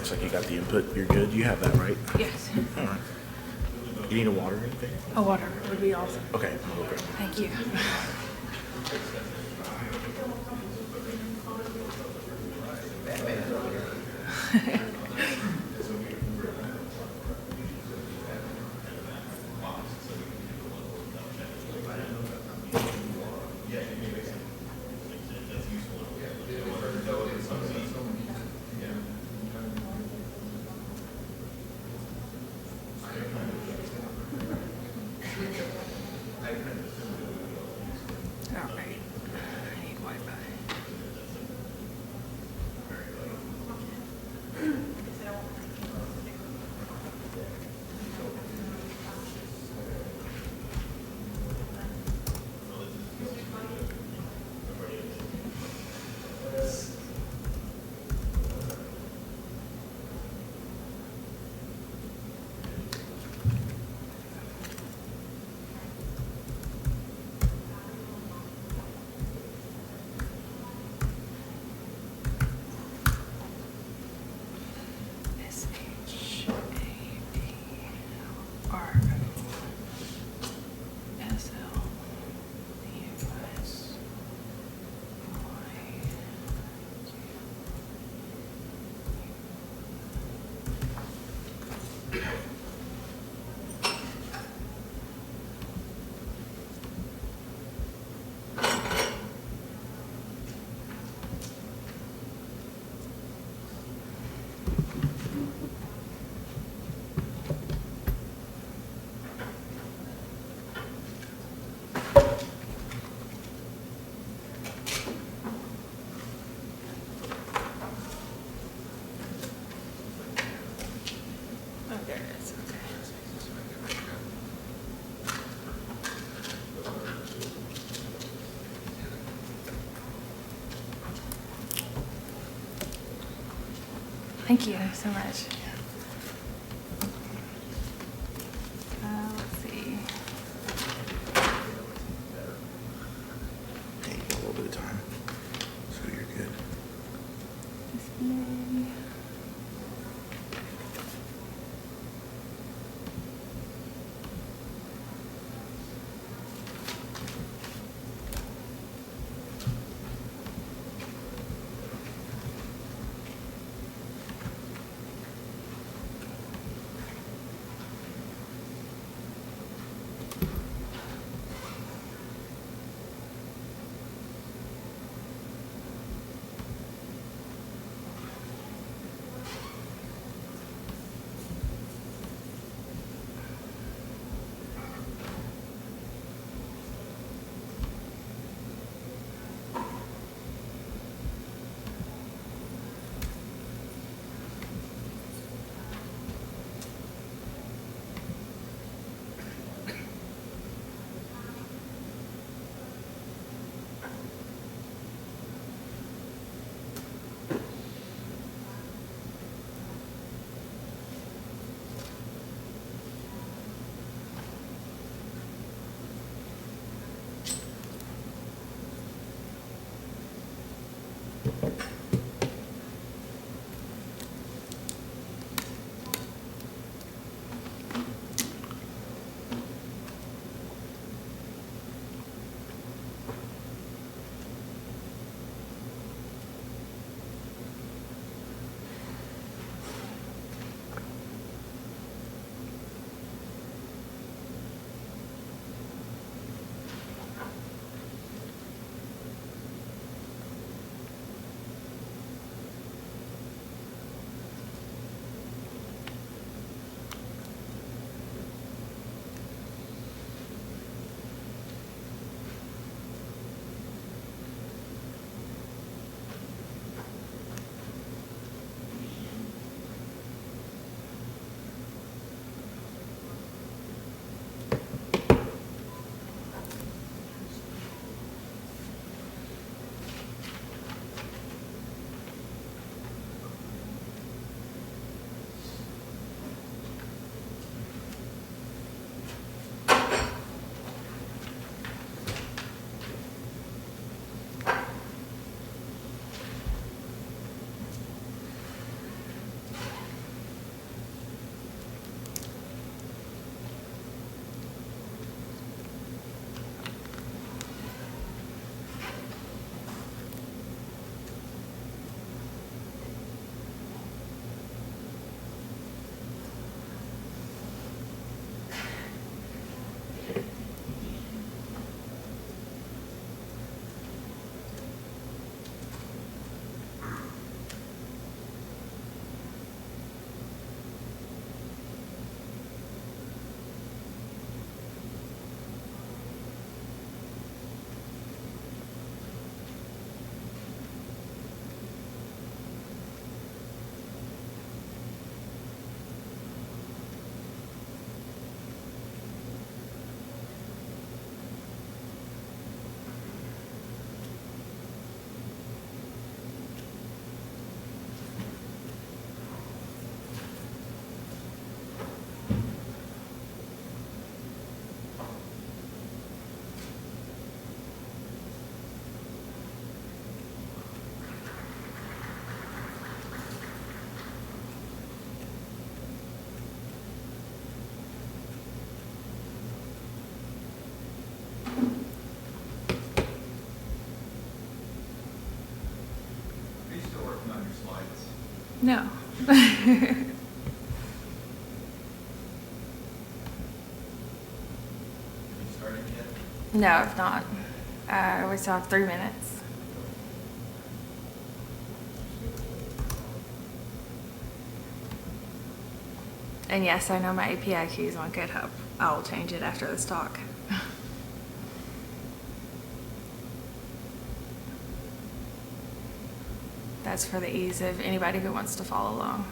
Looks like you got the input. You're good. You have that, right? Yes. All right. You need a water or anything? A water would be awesome. Okay. I'll go grab it. Thank you. All right. I need Wi-Fi. Oh, there it is. Okay. Thank you so much. Let's see. Hey, you got a little bit of time, so you're good. Display. No. No, if not. We still have 3 minutes. And yes, I know my API key is on GitHub. I'll change it after this talk. That's for the ease of anybody who wants to follow along.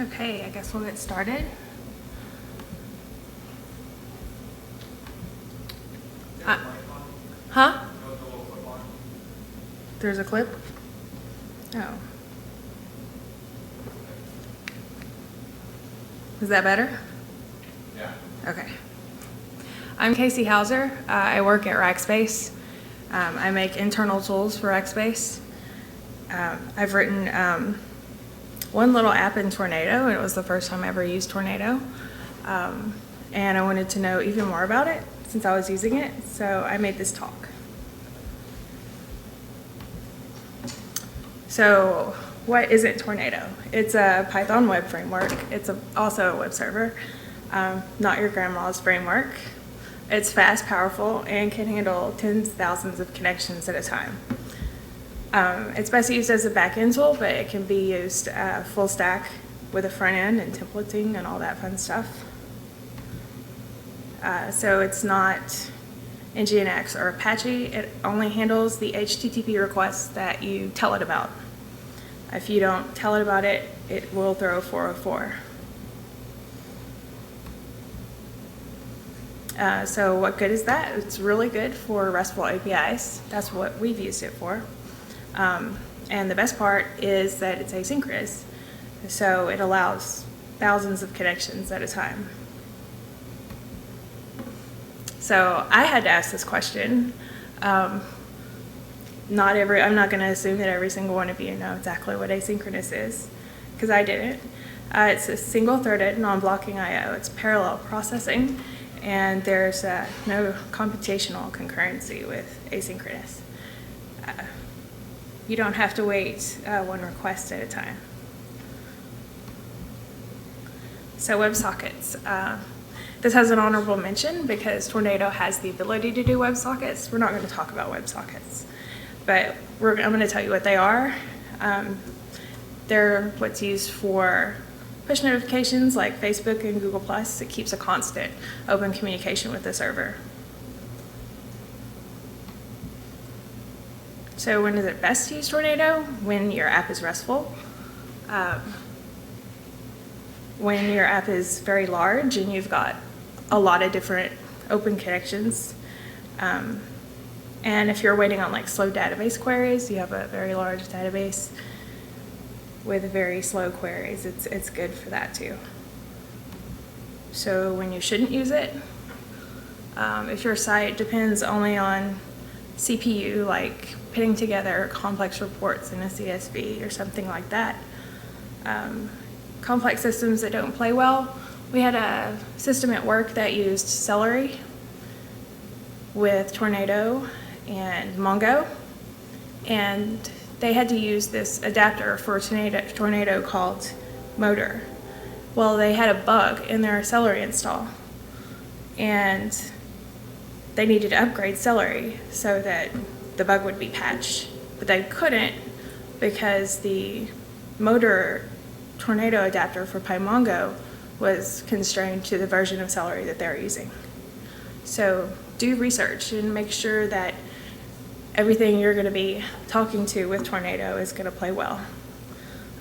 Okay, I guess we'll get started. Huh? There's a clip? Oh. Is that better? Yeah. Okay. I'm Kacie Houser. I work at Rackspace. I make internal tools for Rackspace. I've written one little app in Tornado, and it was the first time I ever used Tornado. And I wanted to know even more about it since I was using it, so I made this talk. So what isn't Tornado? It's a Python web framework. It's also a web server, not your grandma's framework. It's fast, powerful, and can handle tens of thousands of connections at a time. It's best used as a back-end tool, but it can be used full stack with a front end and templating and all that fun stuff. So it's not Nginx or Apache. It only handles the HTTP requests that you tell it about. If you don't tell it about it, it will throw 404. So what good is that? It's really good for RESTful APIs. That's what we've used it for. And the best part is that it's asynchronous. So it allows thousands of connections at a time. So I had to ask this question. I'm not going to assume that every single one of you know exactly what asynchronous is, because I didn't. It's a single-threaded, non-blocking I/O. It's parallel processing, and there's no computational concurrency with asynchronous. You don't have to wait one request at a time. So WebSockets. This has an honorable mention because Tornado has the ability to do WebSockets. We're not going to talk about WebSockets, but I'm going to tell you what they are. They're what's used for push notifications like Facebook and Google+. It keeps a constant open communication with the server. So when is it best to use Tornado? When your app is RESTful. When your app is very large and you've got a lot of different open connections. And if you're waiting on like slow database queries, you have a very large database with very slow queries, it's good for that too. So when you shouldn't use it, if your site depends only on CPU, like putting together complex reports in a CSV or something like that, complex systems that don't play well. We had a system at work that used Celery with Tornado and Mongo, and they had to use this adapter for Tornado called Motor. Well, they had a bug in their Celery install, and they needed to upgrade Celery so that the bug would be patched, but they couldn't because the Motor Tornado adapter for PyMongo was constrained to the version of Celery that they're using. So do research and make sure that everything you're going to be talking to with Tornado is going to play well.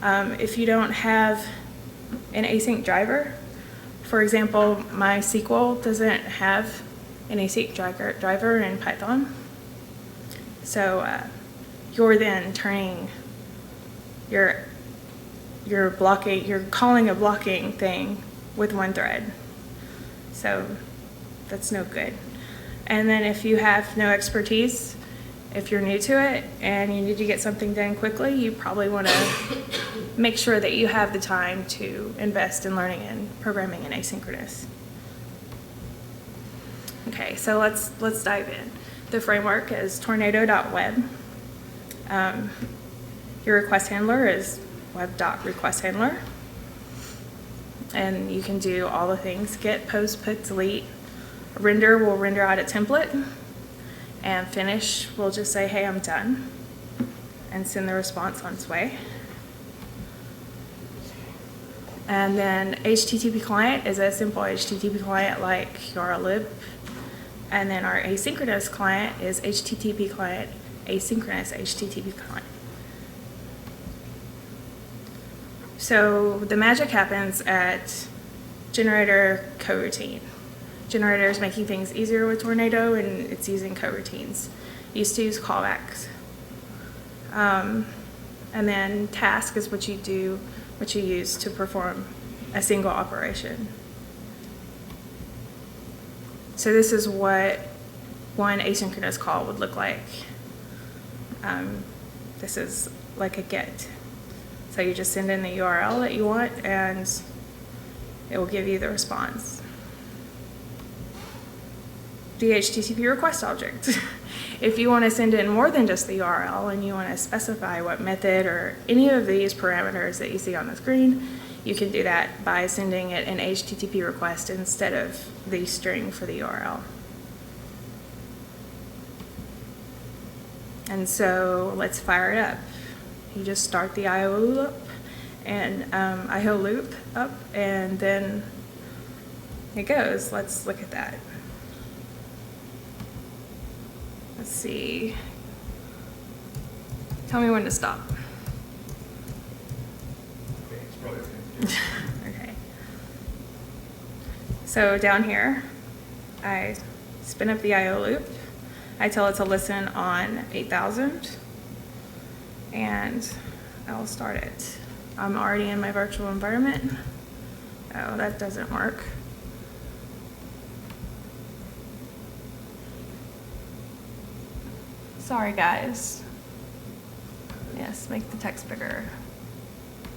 If you don't have an async driver, for example, MySQL doesn't have an async driver in Python. So you're then turning you're calling a blocking thing with one thread. So that's no good. And then if you have no expertise, if you're new to it and you need to get something done quickly, you probably want to make sure that you have the time to invest in learning and programming in Asynchronous. Okay, so let's dive in. The framework is tornado.web. Your request handler is web.requesthandler. And you can do all the things: get, post, put, delete. Render will render out a template. And finish will just say, hey, I'm done, and send the response on its way. And then HTTP client is a simple HTTP client like urllib. And then our asynchronous client is HTTP client, asynchronous HTTP client. So the magic happens at generator coroutine. Generator is making things easier with Tornado, and it's using coroutines. Used to use callbacks. And then task is what you use to perform a single operation. So this is what one asynchronous call would look like. This is like a get. So you just send in the URL that you want, and it will give you the response. The HTTP request object. If you want to send in more than just the URL and you want to specify what method or any of these parameters that you see on the screen, you can do that by sending it an HTTP request instead of the string for the URL. And so let's fire it up. You just start the IO loop and and then it goes. Let's look at that. Let's see. Tell me when to stop. Okay. So down here, I spin up the IO loop. I tell it to listen on 8,000, and I'll start it. I'm already in my virtual environment. Oh, that doesn't work. Sorry, guys. Yes, make the text bigger.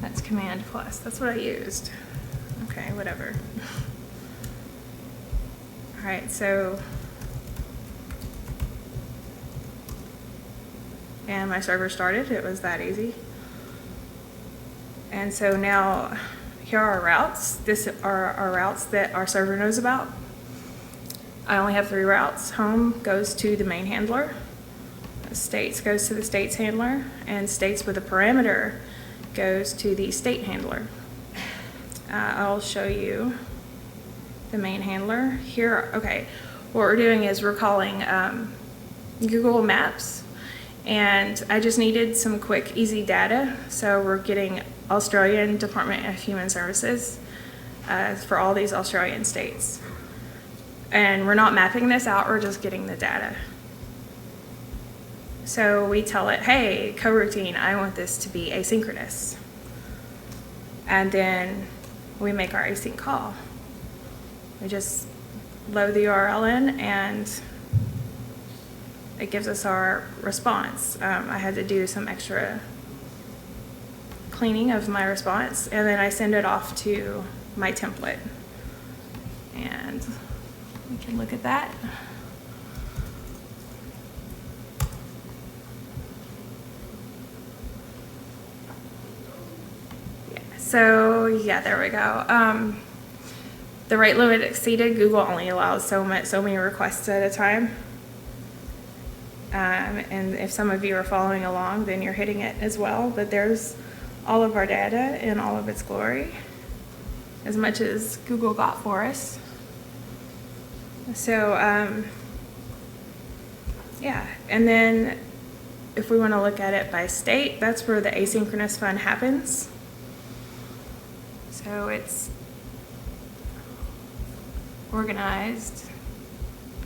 That's Command plus. That's what I used. Okay, whatever. All right, so, and my server started. It was that easy. And so now here are our routes. This are our routes that our server knows about. I only have 3 routes. Home goes to the main handler. States goes to the states handler, and states with a parameter goes to the state handler. I'll show you the main handler here. Okay, what we're doing is we're calling Google Maps, and I just needed some quick, easy data. So we're getting Australian Department of Human Services for all these Australian states. And we're not mapping this out, we're just getting the data. So we tell it, hey, coroutine, I want this to be asynchronous. And then we make our async call. We just load the URL in and it gives us our response. I had to do some extra cleaning of my response, and then I send it off to my template. And we can look at that. So yeah, there we go. The rate limit exceeded. Google only allows so many requests at a time. And if some of you are following along, then you're hitting it as well. But there's all of our data in all of its glory, as much as Google got for us. So yeah, and then if we want to look at it by state, that's where the asynchronous fun happens. So it's organized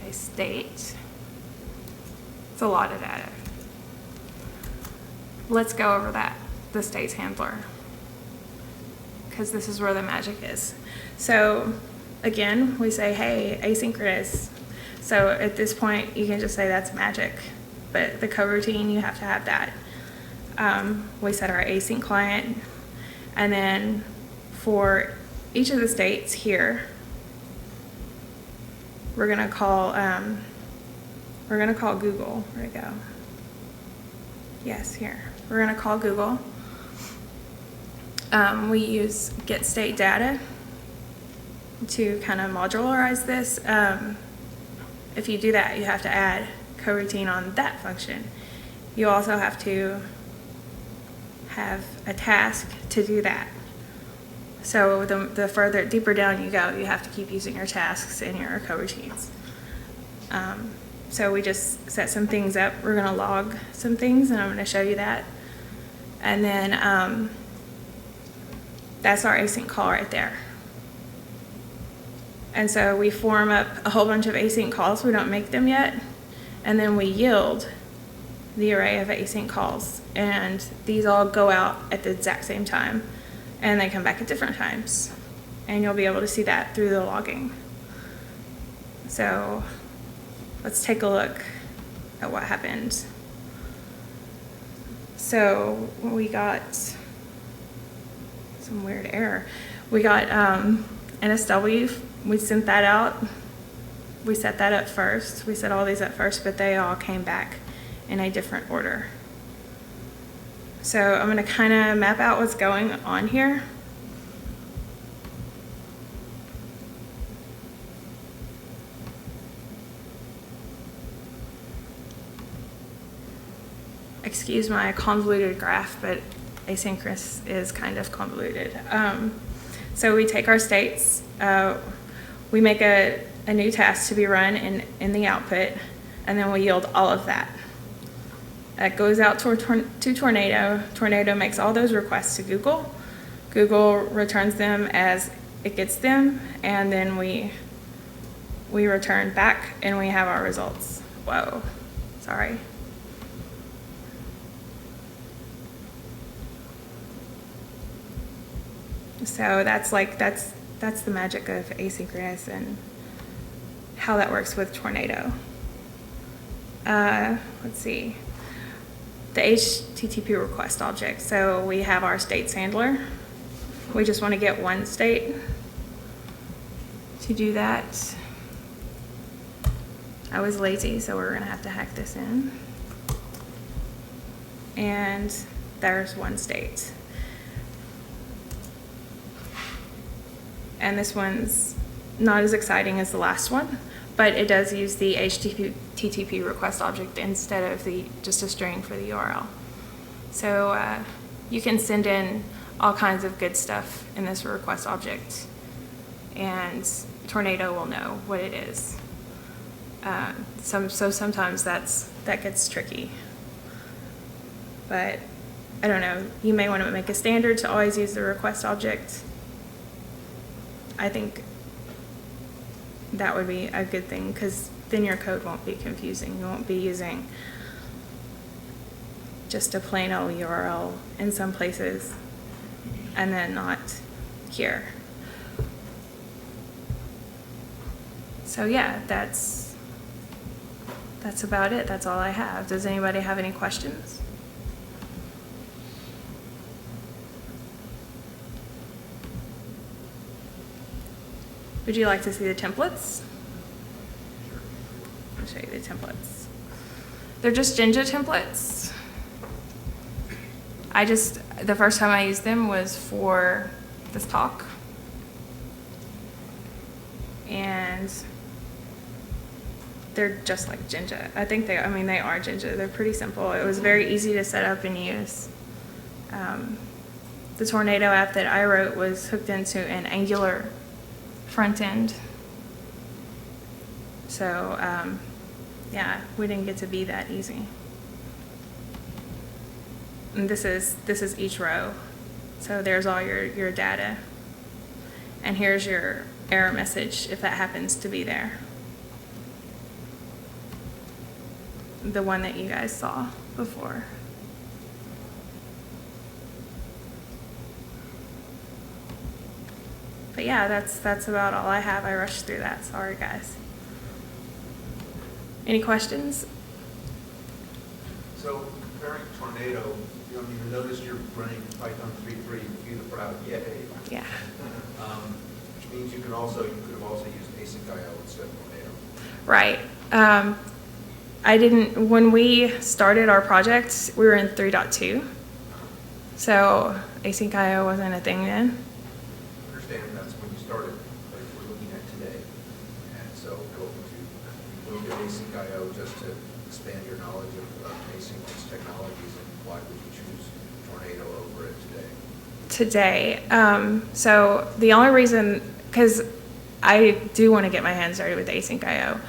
by state. It's a lot of data. Let's go over that, the states handler, because this is where the magic is. So again, we say, hey, asynchronous. So at this point, you can just say that's magic, but the coroutine, you have to have that. We set our async client, and then for each of the states here, we're gonna call Google. Where'd it go? Yes, here. We're gonna call Google. We use get state data to kind of modularize this. If you do that, you have to add coroutine on that function. You also have to have a task to do that. So the further, deeper down you go, you have to keep using your tasks and your coroutines. So we just set some things up. We're gonna log some things, and I'm gonna show you that. And then that's our async call right there. And so we form up a whole bunch of async calls. We don't make them yet. And then we yield the array of async calls. And these all go out at the exact same time. And they come back at different times. And you'll be able to see that through the logging. So let's take a look at what happened. So we got some weird error. We got NSW, we sent that out. We set that up first. We set all these up first, but they all came back in a different order. So I'm gonna kind of map out what's going on here. Excuse my convoluted graph, but asynchronous is kind of convoluted. So we take our states, we make a new task to be run in the output, and then we yield all of that. That goes out to Tornado. Tornado makes all those requests to Google. Google returns them as it gets them, and then we return back and we have our results. Whoa, sorry. So that's the magic of asynchronous and how that works with Tornado. Let's see. The HTTP request object. So we have our states handler. We just want to get one state. To do that, I was lazy, so we're going to have to hack this in. And there's one state. and this one's not as exciting as the last one, but it does use the HTTP request object instead of just a string for the URL. So you can send in all kinds of good stuff in this request object, and Tornado will know what it is. So sometimes that gets tricky. But I don't know, you may want to make a standard to always use the request object. I think that would be a good thing, because then your code won't be confusing. You won't be using just a plain old URL in some places and then not here. So yeah, that's about it. That's all I have. Does anybody have any questions? Would you like to see the templates? I'll show you the templates. They're just Jinja templates. The first time I used them was for this talk. And they're just like Jinja. I think they are Jinja. They're pretty simple. It was very easy to set up and use. The Tornado app that I wrote was hooked into an Angular front end. So yeah, we didn't get to be that easy. And this is each row. So there's all your data. And here's your error message if that happens to be there. The one that you guys saw before. But yeah, that's about all I have. I rushed through that. Sorry, guys. Any questions? So comparing Tornado, you notice you're running Python 3.3, you the proud, yay. Yeah. Which means you could have also used AsyncIO instead of Tornado. Right. When we started our project, we were in 3.2. So AsyncIO wasn't a thing then. I understand that's when you started, but if we're looking at today, and so look at AsyncIO just to expand your knowledge of asynchronous technologies, and why would you choose Tornado over it today? So the only reason, because I do want to get my hands dirty with AsyncIO,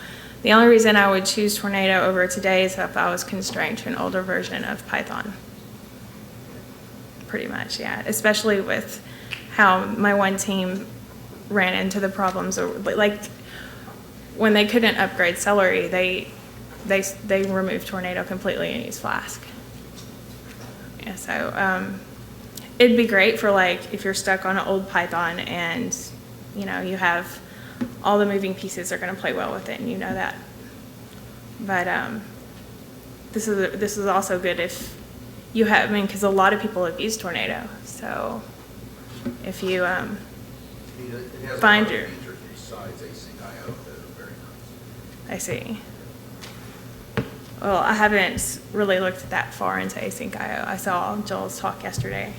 the only reason I would choose Tornado over today is if I was constrained to an older version of Python. Pretty much, yeah. Especially with how my one team ran into the problems, like when they couldn't upgrade Celery, they removed Tornado completely and used Flask. Yeah, so it'd be great for like if you're stuck on an old Python and you have all the moving pieces are going to play well with it, and you know that. But this is also good if you have, because a lot of people have used Tornado. So if you it has find a lot your of features besides AsyncIO that are very nice. I see. Well, I haven't really looked that far into AsyncIO. I saw Joel's talk yesterday.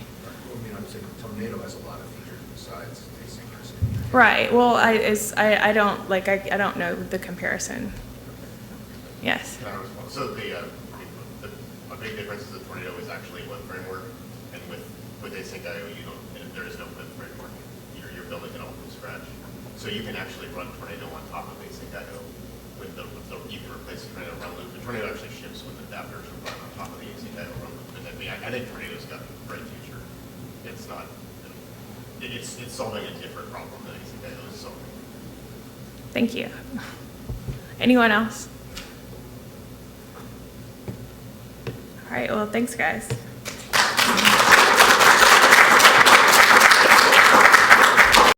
I'm saying Tornado has a lot of features besides asynchronous. Right. Well, I don't know the comparison. Yes. So a big difference is that Tornado is actually a web framework, and with AsyncIO, there is no web framework. You're building it all from scratch. So you can actually run Tornado on top of AsyncIO. You can replace the Tornado run loop. The Tornado actually ships with adapters to run on top of the AsyncIO run loop. And I think Tornado's got a great future. It's not. It's solving a different problem than AsyncIO is solving. Thank you. Anyone else? All right. Well, thanks, guys.